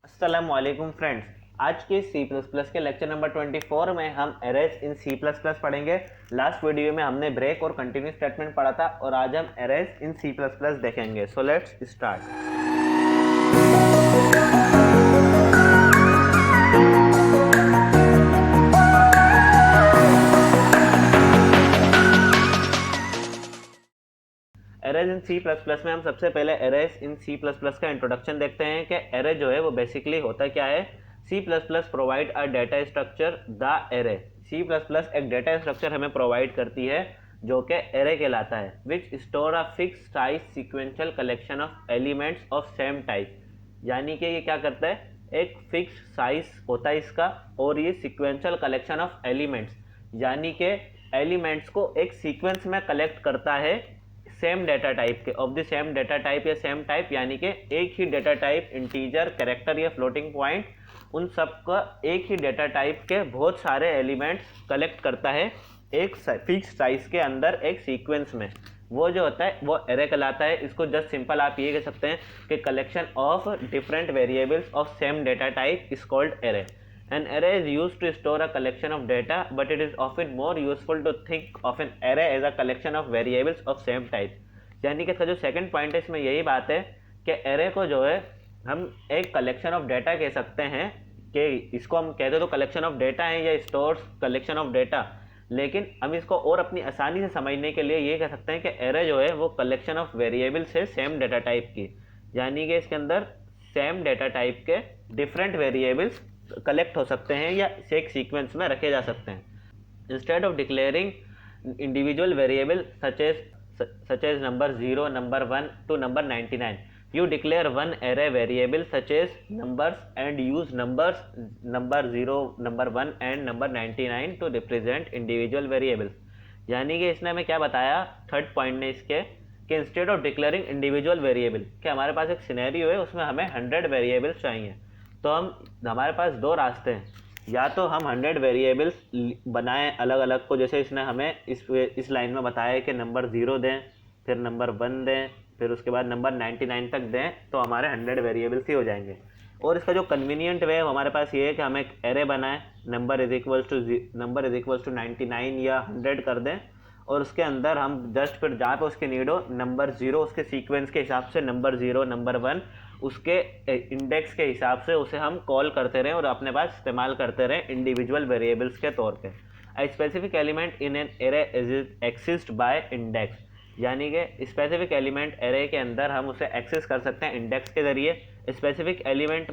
अस्सलामुअलैकुम फ्रेंड्स। आज के C++ के लेक्चर नंबर 24 में हम एरेज इन C++ पढ़ेंगे। लास्ट वीडियो में हमने ब्रेक और कंटिन्यू स्टेटमेंट पढ़ा था और आज हम एरेज इन C++ देखेंगे। So let's start. Arrays in C++ में हम सबसे पहले एरेज इन C++ का इंट्रोडक्शन देखते हैं कि एरे जो है वो बेसिकली होता क्या है। C++ provide a data structure the array. C++ एक डेटा स्ट्रक्चर हमें प्रोवाइड करती है जो कि एरे कहलाता है, विच store a fix size sequential collection of elements of same type. यानी कि ये क्या करता है, एक फिक्स साइज होता है इसका और ये सीक्वेंशियल कलेक्शन ऑफ एलिमेंट्स यानी कि एलिमेंट्स को एक सीक्वेंस में कलेक्ट करता है सेम डेटा टाइप के, of the same data type या सेम टाइप, यानी कि एक ही डेटा टाइप, इंटीजर, कैरेक्टर या फ्लोटिंग पॉइंट, उन सब का एक ही डेटा टाइप के बहुत सारे एलिमेंट्स कलेक्ट करता है एक फिक्स साइज के अंदर एक सीक्वेंस में। वो जो होता है वो एरे कहलाता है। इसको जस्ट सिंपल आप ये कह सकते हैं कि collection of different variables of same data type is called array. An array is used to store a collection of data, but it is often more useful to think of an array as a collection of variables of same type। यानी कि इसका जो second point है इसमें यही बात है कि एरे को जो है हम एक कलेक्शन ऑफ डेटा कह सकते हैं, कि इसको हम कहते तो कलेक्शन ऑफ डेटा है या स्टोर्स कलेक्शन ऑफ डेटा, लेकिन हम इसको और अपनी आसानी से समझने के लिए ये कह सकते हैं कि एरे जो है वो कलेक्शन ऑफ वेरिएबल्स है सेम डेटा टाइप की। यानी कि इसके अंदर सेम डेटा टाइप के डिफरेंट वेरिएबल्स कलेक्ट हो सकते हैं या एक सीक्वेंस में रखे जा सकते हैं। Instead of declaring individual variable such as number 0, number 1 to number 99, you declare one array variable such as numbers and use numbers number 0, number 1 and number 99 to represent individual variables। यानी कि इसने हमें क्या बताया थर्ड पॉइंट ने इसके, कि instead of declaring individual variable, कि हमारे पास एक सिनेरियो है उसमें हमें 100 वेरिएबल्स चाहिए, तो हमारे पास दो रास्ते हैं। या तो हम 100 वेरिएबल्स बनाएं अलग अलग को, जैसे इसने हमें इस लाइन में बताया कि नंबर 0 दें, फिर नंबर 1 दें, फिर उसके बाद नंबर 99 तक दें, तो हमारे 100 वेरिएबल्स ही हो जाएंगे। और इसका जो कन्वीनियंट वे है हमारे पास ये है कि हम एक एरे बनाएं, नंबर इज इक्वल्स टू 99 या 100 कर दें, और उसके अंदर हम जस्ट फिर जहाँ पे उसकी नीड हो नंबर 0 उसके सीक्वेंस के हिसाब से, नंबर 0 नंबर 1 उसके इंडेक्स के हिसाब से उसे हम कॉल करते रहें और अपने पास इस्तेमाल करते रहें इंडिविजुअल वेरिएबल्स के तौर पे। A specific element in an array exist by index, यानी कि स्पेसिफिक एलिमेंट एरे के अंदर हम उसे एक्सेस कर सकते हैं इंडेक्स के ज़रिए। स्पेसिफिक एलिमेंट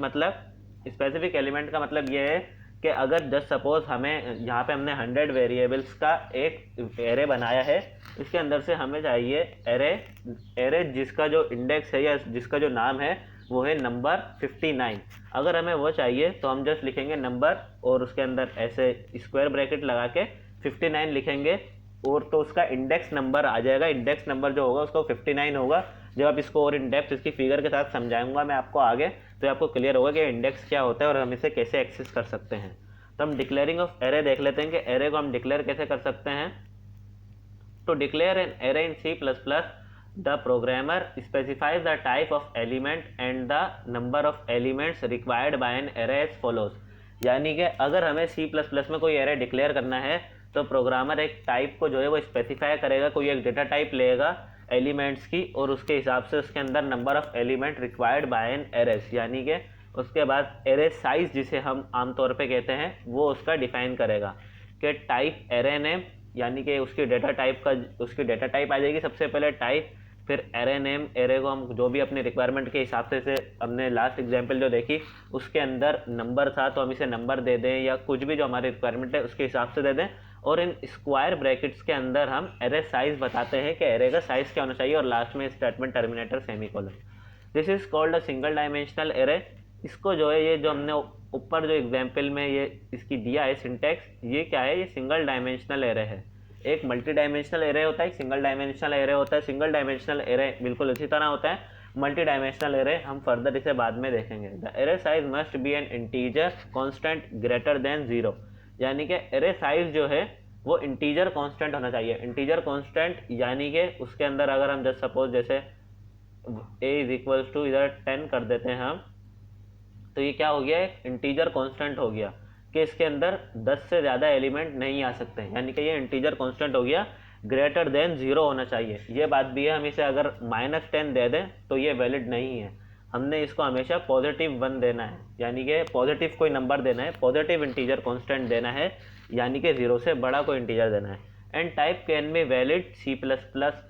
का मतलब ये है कि अगर जस्ट सपोज हमें यहाँ पे हमने 100 वेरिएबल्स का एक एरे बनाया है, इसके अंदर से हमें चाहिए एरे जिसका जो इंडेक्स है या जिसका जो नाम है वो है नंबर 59। अगर हमें वो चाहिए तो हम जस्ट लिखेंगे नंबर और उसके अंदर ऐसे स्क्वायर ब्रैकेट लगा के 59 लिखेंगे, और तो उसका इंडेक्स नंबर आ जाएगा। इंडेक्स नंबर जो होगा उसका 59 होगा। जब आप इसको और इन डेप्थ इसकी फिगर के साथ समझाऊंगा मैं आपको आगे, तो आपको क्लियर होगा कि इंडेक्स क्या होता है और हम इसे कैसे एक्सेस कर सकते हैं। तो हम डिक्लेयरिंग ऑफ एरे देख लेते हैं कि एरे को हम डिक्लेयर कैसे कर सकते हैं। To declare an array in C++, the programmer specifies the type of element and the number of elements required by an array as follows। यानी कि अगर हमें C++ में कोई एरे डिक्लेयर करना है तो प्रोग्रामर एक टाइप को जो है वो स्पेसिफाई करेगा, कोई एक डेटा टाइप लेगा एलिमेंट्स की, और उसके हिसाब से उसके अंदर number of element required by an arrays, यानी कि उसके बाद एरे साइज जिसे हम आमतौर पे कहते हैं वो उसका डिफाइन करेगा, कि टाइप एरे नेम, यानी कि उसकी डेटा टाइप आ जाएगी सबसे पहले टाइप, फिर एरे नेम, एरे को हम जो भी अपने रिक्वायरमेंट के हिसाब से हमने लास्ट एग्जांपल जो देखी उसके अंदर नंबर था तो हम इसे नंबर दे दें, या कुछ भी जो हमारी रिक्वायरमेंट है उसके हिसाब से दे दें, और इन स्क्वायर ब्रैकेट्स के अंदर हम एरे साइज बताते हैं कि एरे का साइज क्या होना चाहिए, और लास्ट में statement terminator semicolon. This is called a single dimensional array. इसको जो है ये जो हमने ऊपर जो एग्जाम्पल में ये इसकी दिया है सिंटेक्स, ये क्या है, ये सिंगल डायमेंशनल एरे है। एक मल्टी डायमेंशनल एरे होता है, एक सिंगल डायमेंशनल एरे होता है। सिंगल डायमेंशनल एरे बिल्कुल इसी तरह होता है, मल्टी डायमेंशनल एरे हम फर्दर इसे बाद में देखेंगे। The array size must be N integer constant greater than 0, यानी कि एरे साइज जो है वो इंटीजर कांस्टेंट होना चाहिए। इंटीजर कांस्टेंट यानी कि उसके अंदर अगर हम जस्ट सपोज जैसे a इज इक्वल्स टू इधर 10 कर देते हैं हम, तो ये क्या हो गया, एक इंटीजर कांस्टेंट हो गया कि इसके अंदर 10 से ज़्यादा एलिमेंट नहीं आ सकते, यानी कि ये इंटीजर कांस्टेंट हो गया, ग्रेटर देन 0 होना चाहिए। ये बात भी है, हम इसे अगर -10 दे दें तो ये वैलिड नहीं है, हमने इसको हमेशा +1 देना है, यानी कि पॉजिटिव कोई नंबर देना है, पॉजिटिव इंटीजर कांस्टेंट देना है, यानी कि 0 से बड़ा कोई इंटीजर देना है। And type can be valid C++,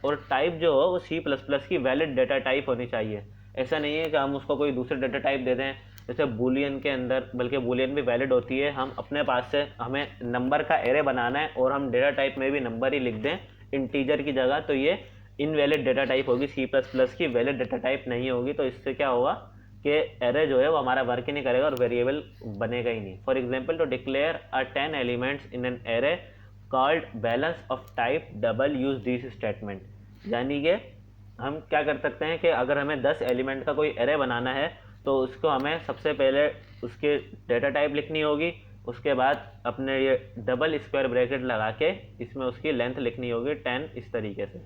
और टाइप जो हो वो C++ की वैलिड डेटा टाइप होनी चाहिए। ऐसा नहीं है कि हम उसको कोई दूसरे डेटा टाइप दे दें, जैसे बूलियन के अंदर, बल्कि बूलियन भी वैलिड होती है, हम अपने पास से हमें नंबर का एरे बनाना है और हम डेटा टाइप में भी नंबर ही लिख दें इंटीजर की जगह, तो ये इनवैलिड डेटा टाइप होगी, C++ की वैलिड डेटा टाइप नहीं होगी। तो इससे क्या होगा कि एरे जो है वो हमारा वर्क ही नहीं करेगा और वेरिएबल बनेगा ही नहीं। For example, to declare 10 elements in an array called balance of type double use this statement, यानी कि हम क्या कर सकते हैं कि अगर हमें 10 एलिमेंट का कोई एरे बनाना है तो उसको हमें सबसे पहले उसके डेटा टाइप लिखनी होगी, उसके बाद अपने ये डबल स्क्वायर ब्रैकेट लगा के इसमें उसकी लेंथ लिखनी होगी 10, इस तरीके से।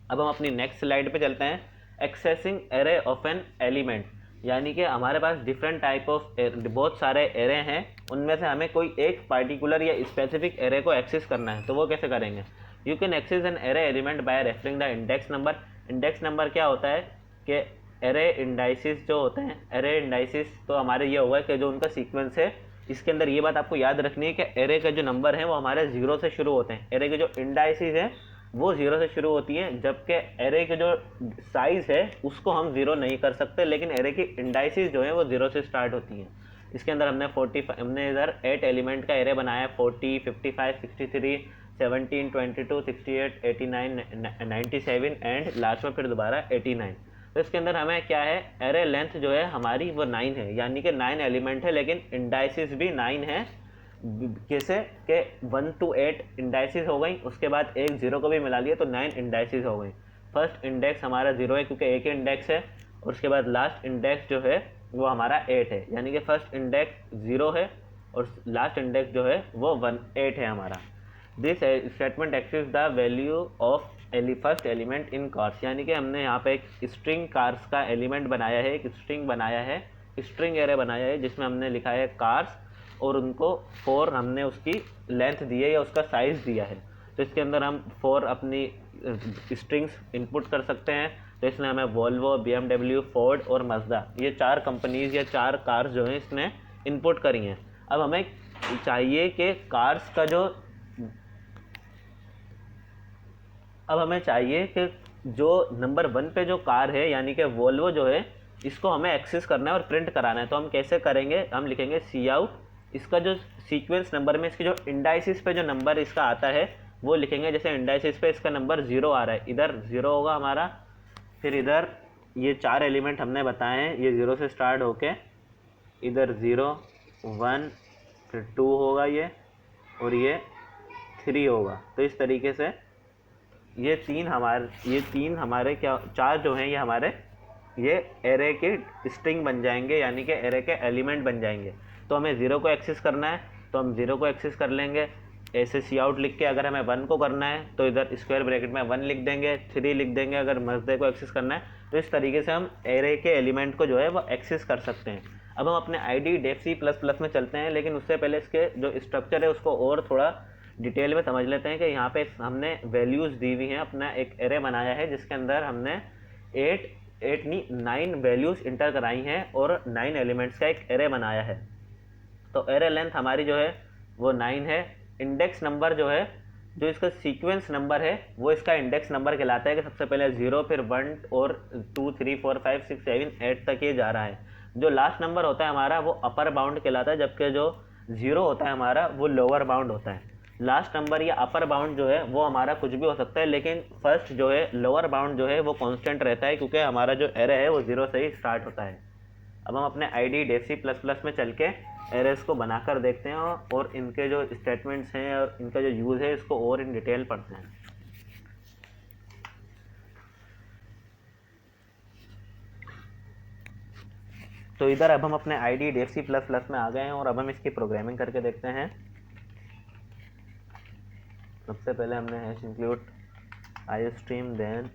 अब हम अपनी नेक्स्ट स्लाइड पे चलते हैं, accessing array of an element, यानी कि हमारे पास डिफरेंट टाइप ऑफ बहुत सारे एरे हैं, उनमें से हमें कोई एक पार्टिकुलर या स्पेसिफिक एरे को एक्सेस करना है, तो वो कैसे करेंगे। You can access an array element by referring the index number. Index number क्या होता है कि एरे इंडाइसिस जो होते हैं, एरे इंडाइसिस तो हमारे ये होगा कि जो उनका सीक्वेंस है, इसके अंदर ये बात आपको याद रखनी है कि एरे के जो नंबर हैं वो हमारे 0 से शुरू होते हैं, एरे के जो इंडाइसिस हैं वो 0 से शुरू होती है, जबकि एरे के जो साइज़ है उसको हम 0 नहीं कर सकते, लेकिन एरे की इंडाइसिस जो है वो 0 से स्टार्ट होती हैं। इसके अंदर हमने इधर 8 एलिमेंट का एरे बनाया है, 40, 55, 63, 17, 22, 68, 89, 97 एंड लास्ट में फिर दोबारा 89। तो इसके अंदर हमें क्या है, एरे लेंथ जो है हमारी वो 9 है, यानी कि 9 एलिमेंट है, लेकिन इंडाइसिस भी 9 है। कैसे कि 1 to 8 इंडाइसिस हो गई, उसके बाद एक 0 को भी मिला लिया तो 9 इंडाइसिस हो गई। फर्स्ट इंडेक्स हमारा 0 है क्योंकि एक ही इंडेक्स है, और उसके बाद लास्ट इंडेक्स जो है वो हमारा 8 है, यानी कि फर्स्ट इंडेक्स 0 है और लास्ट इंडेक्स जो है वो 8 है हमारा। This statement access the value of first element in cars, यानी कि हमने यहाँ पे एक स्ट्रिंग कार्स का एलिमेंट बनाया है, एक स्ट्रिंग बनाया है, स्ट्रिंग एरे बनाया है, जिसमें हमने लिखा है कार्स और उनको 4 हमने उसकी लेंथ दी है या उसका साइज़ दिया है। तो इसके अंदर हम 4 अपनी स्ट्रिंग्स इनपुट कर सकते हैं। तो इसने हमें वोल्वो, BMW, फोर्ड और मज़दा, ये 4 कंपनीज़ या 4 कार्स जो हैं इसने इनपुट करी हैं। अब हमें चाहिए कि कार्स का जो अब हमें चाहिए कि जो नंबर 1 पे जो कार है, यानी कि वोल्वो जो है, इसको हमें एक्सेस करना है और प्रिंट कराना है। तो हम कैसे करेंगे, हम लिखेंगे सी आउट, इसका जो सीक्वेंस नंबर में इसकी जो इंडाइसिस पे जो नंबर इसका आता है वो लिखेंगे। जैसे इंडाइसिस पे इसका नंबर 0 आ रहा है, इधर 0 होगा हमारा, फिर इधर ये 4 एलिमेंट हमने बताए हैं, ये 0 से स्टार्ट होके इधर 0, 1, फिर 2 होगा ये, और ये 3 होगा। तो इस तरीके से ये तीन हमारे क्या 4 जो हैं ये एरे के स्ट्रिंग बन जाएंगे, यानी कि एरे के एलिमेंट बन जाएंगे। तो हमें 0 को एक्सेस करना है तो हम 0 को एक्सेस कर लेंगे ऐसे सी आउट लिख के। अगर हमें 1 को करना है तो इधर स्क्वायर ब्रैकेट में 1 लिख देंगे, 3 लिख देंगे अगर मजदे को एक्सेस करना है। तो इस तरीके से हम एरे के एलिमेंट को जो है वो एक्सेस कर सकते हैं। अब हम अपने ID डेफ C++ में चलते हैं, लेकिन उससे पहले इसके जो स्ट्रक्चर है उसको और थोड़ा डिटेल में समझ लेते हैं कि यहाँ पे हमने वैल्यूज़ दी हुई हैं। अपना एक एरे बनाया है जिसके अंदर हमने 9 वैल्यूज़ इंटर कराई हैं और 9 एलिमेंट्स का एक एरे बनाया है। तो एरे लेंथ हमारी जो है वो 9 है। इंडेक्स नंबर जो है, जो इसका सीक्वेंस नंबर है, वो इसका इंडेक्स नंबर कहलाता है कि सबसे पहले 0, फिर 1 और 2, 3, 4, 5, 6, 7, 8 तक ये जा रहा है। जो लास्ट नंबर होता है हमारा वो अपर बाउंड कहलाता है, जबकि जो 0 होता है हमारा वो लोअर बाउंड होता है। लास्ट नंबर या अपर बाउंड जो है वो हमारा कुछ भी हो सकता है, लेकिन फर्स्ट जो है लोअर बाउंड जो है वो कांस्टेंट रहता है, क्योंकि हमारा जो एरे है वो 0 से ही स्टार्ट होता है। अब हम अपने ID डेफ C++ में चल के एरेस को बनाकर देखते हैं और इनके जो स्टेटमेंट्स हैं और इनका जो यूज़ है इसको और इन डिटेल पढ़ते हैं। तो इधर अब हम अपने ID डेफ C++ में आ गए हैं और अब हम इसकी प्रोग्रामिंग करके देखते हैं। सबसे पहले हमने hash include iostream, then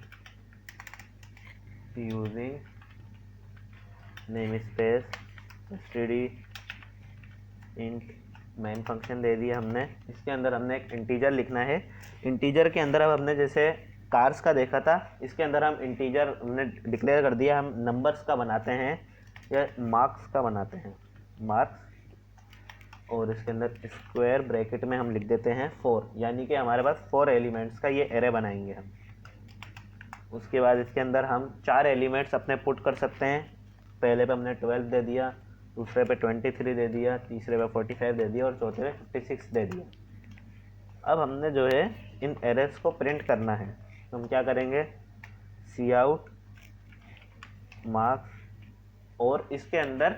using namespace std int main function दे दिया हमने। इसके अंदर हमने एक इंटीजर लिखना है। इंटीजर के अंदर अब हमने जैसे कार्स का देखा था, इसके अंदर हम इंटीजर हमने डिक्लेयर कर दिया, हम नंबर्स का बनाते हैं या मार्क्स का बनाते हैं, मार्क्स, और इसके अंदर स्क्वायर ब्रैकेट में हम लिख देते हैं 4, यानी कि हमारे पास 4 एलिमेंट्स का ये एरे बनाएंगे हम। उसके बाद इसके अंदर हम 4 एलिमेंट्स अपने पुट कर सकते हैं। पहले पे हमने 12 दे दिया, दूसरे पे 23 दे दिया, तीसरे पे 45 दे दिया और चौथे पे 56 दे दिया। अब हमने जो है इन एरेस को प्रिंट करना है, तो हम क्या करेंगे, सी आउट मार्क्स, और इसके अंदर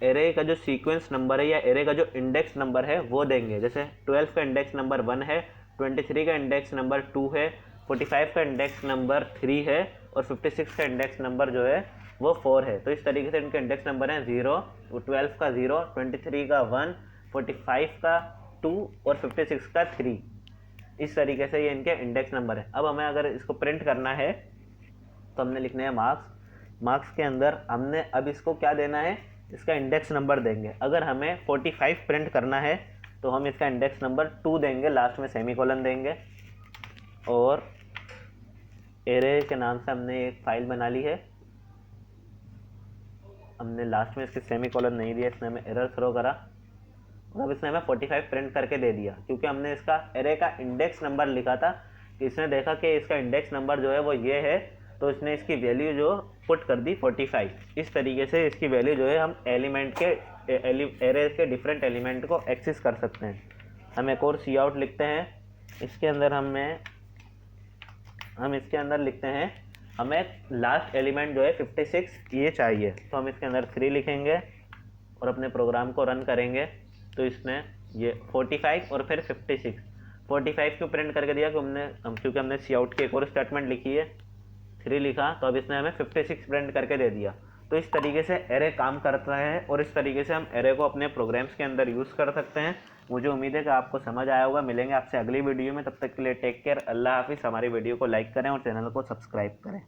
एरे का जो सीक्वेंस नंबर है या एरे का जो इंडेक्स नंबर है वो देंगे। जैसे 12 का इंडेक्स नंबर 1 है, 23 का इंडेक्स नंबर 2 है, 45 का इंडेक्स नंबर 3 है और 56 का इंडेक्स नंबर जो है वो 4 है। तो इस तरीके से इनके इंडेक्स नंबर हैं 0, 12 का 0, 23 का 1, 45 का 2 और 56 का 3। इस तरीके से ये इनके इंडेक्स नंबर है। अब हमें अगर इसको प्रिंट करना है तो हमने लिखना है मार्क्स। मार्क्स के अंदर हमने अब इसको क्या देना है, इसका इंडेक्स नंबर देंगे। अगर हमें 45 प्रिंट करना है तो हम इसका इंडेक्स नंबर 2 देंगे, लास्ट में सेमीकोलन देंगे। और एरे के नाम से हमने एक फाइल बना ली है, हमने लास्ट में इसके सेमीकोलन नहीं दिया, इसने हमें एरर थ्रो करा और अब इसने हमें 45 प्रिंट करके दे दिया, क्योंकि हमने इसका एरे का इंडेक्स नंबर लिखा था। कि इसने देखा कि इसका इंडेक्स नंबर जो है वो ये है, तो इसने इसकी वैल्यू जो पुट कर दी 45। इस तरीके से इसकी वैल्यू जो है हम एलिमेंट के एरे के डिफरेंट एलिमेंट को एक्सेस कर सकते हैं। हम एक और सी आउट लिखते हैं, इसके अंदर हम इसके अंदर लिखते हैं हमें लास्ट एलिमेंट जो है 56 ये चाहिए, तो हम इसके अंदर 3 लिखेंगे और अपने प्रोग्राम को रन करेंगे। तो इसने ये 45 और फिर 45 क्यों प्रिंट करके दिया, क्योंकि हमने सी आउट की एक और स्टेटमेंट लिखी है, 3 लिखा, तो अब इसने हमें 56 प्रिंट करके दे दिया। तो इस तरीके से एरे काम करता है और इस तरीके से हम एरे को अपने प्रोग्राम्स के अंदर यूज़ कर सकते हैं। मुझे उम्मीद है कि आपको समझ आया होगा। मिलेंगे आपसे अगली वीडियो में, तब तक के लिए टेक केयर, अल्लाह हाफिज़। हमारी वीडियो को लाइक करें और चैनल को सब्सक्राइब करें।